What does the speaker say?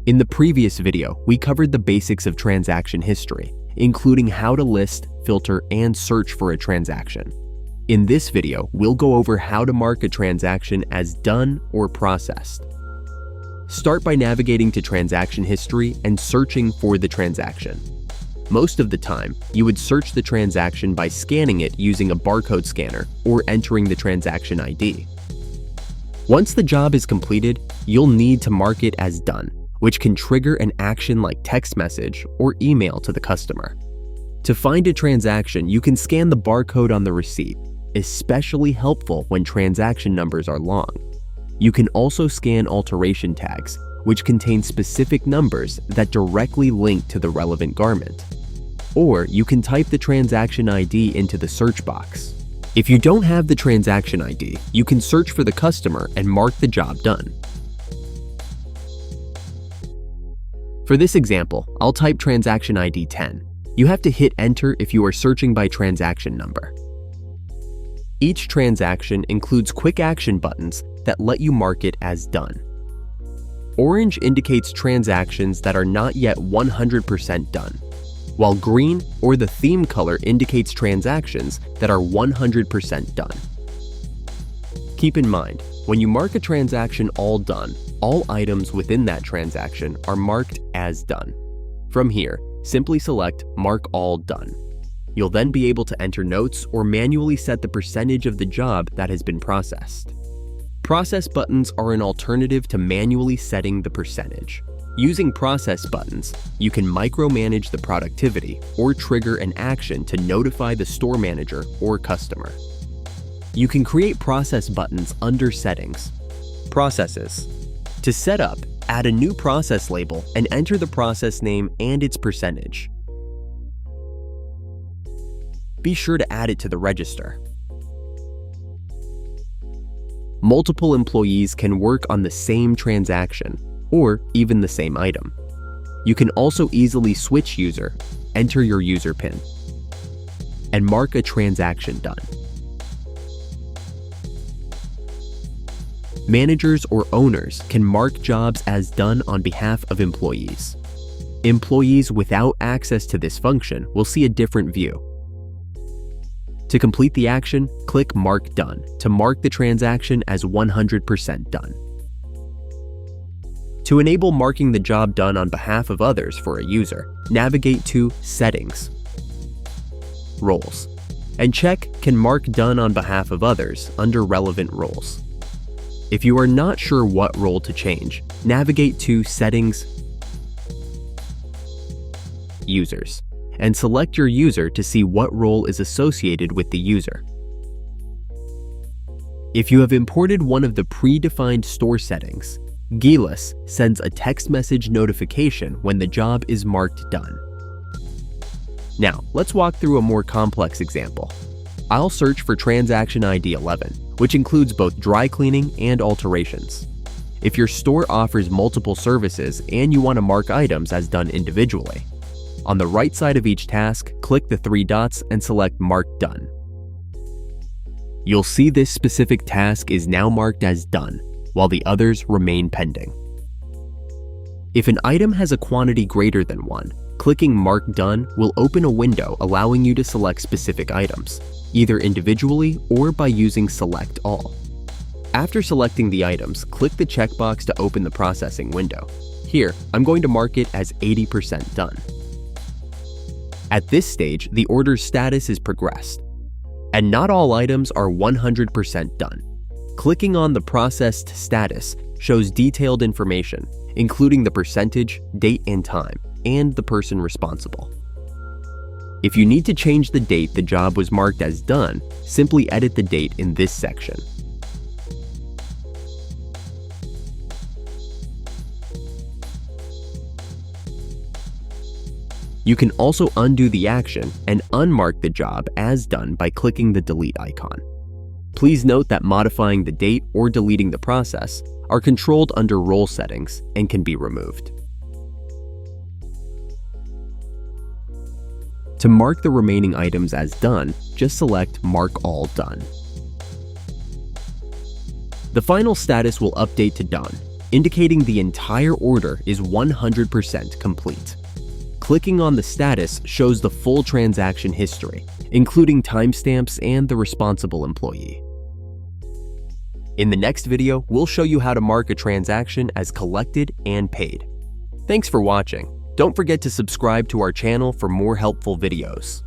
In the previous video, we covered the basics of transaction history, including how to list, filter, and search for a transaction. In this video, we'll go over how to mark a transaction as done or processed. Start by navigating to transaction history and searching for the transaction. Most of the time, you would search the transaction by scanning it using a barcode scanner or entering the transaction ID. Once the job is completed, you'll need to mark it as done, which can trigger an action like text message or email to the customer. To find a transaction, you can scan the barcode on the receipt, especially helpful when transaction numbers are long. You can also scan alteration tags, which contain specific numbers that directly link to the relevant garment. Or you can type the transaction ID into the search box. If you don't have the transaction ID, you can search for the customer and mark the job done. For this example, I'll type transaction ID 10. You have to hit enter if you are searching by transaction number. Each transaction includes quick action buttons that let you mark it as done. Orange indicates transactions that are not yet 100% done, while green or the theme color indicates transactions that are 100% done. Keep in mind, when you mark a transaction all done, all items within that transaction are marked as done. From here, simply select Mark All Done. You'll then be able to enter notes or manually set the percentage of the job that has been processed. Process buttons are an alternative to manually setting the percentage. Using process buttons, you can micromanage the productivity or trigger an action to notify the store manager or customer. You can create process buttons under Settings, Processes. To set up, add a new process label and enter the process name and its percentage. Be sure to add it to the register. Multiple employees can work on the same transaction, or even the same item. You can also easily switch user, enter your user PIN, and mark a transaction done. Managers or owners can mark jobs as done on behalf of employees. Employees without access to this function will see a different view. To complete the action, click Mark Done to mark the transaction as 100% done. To enable marking the job done on behalf of others for a user, navigate to Settings, Roles, and check Can Mark Done on behalf of others under relevant roles. If you are not sure what role to change, navigate to Settings, Users, and select your user to see what role is associated with the user. If you have imported one of the predefined store settings, Gillis sends a text message notification when the job is marked done. Now, let's walk through a more complex example. I'll search for transaction ID 11, which includes both dry cleaning and alterations. If your store offers multiple services and you want to mark items as done individually, on the right side of each task, click the three dots and select Mark Done. You'll see this specific task is now marked as done, while the others remain pending. If an item has a quantity greater than 1, clicking Mark Done will open a window allowing you to select specific items, either individually or by using Select All. After selecting the items, click the checkbox to open the processing window. Here, I'm going to mark it as 80% done. At this stage, the order's status is progressed, and not all items are 100% done. Clicking on the processed status shows detailed information, including the percentage, date and time, and the person responsible. If you need to change the date the job was marked as done, simply edit the date in this section. You can also undo the action and unmark the job as done by clicking the delete icon. Please note that modifying the date or deleting the process are controlled under role settings and can be removed. To mark the remaining items as done, just select Mark All Done. The final status will update to done, indicating the entire order is 100% complete. Clicking on the status shows the full transaction history, including timestamps and the responsible employee. In the next video, we'll show you how to mark a transaction as collected and paid. Thanks for watching. Don't forget to subscribe to our channel for more helpful videos.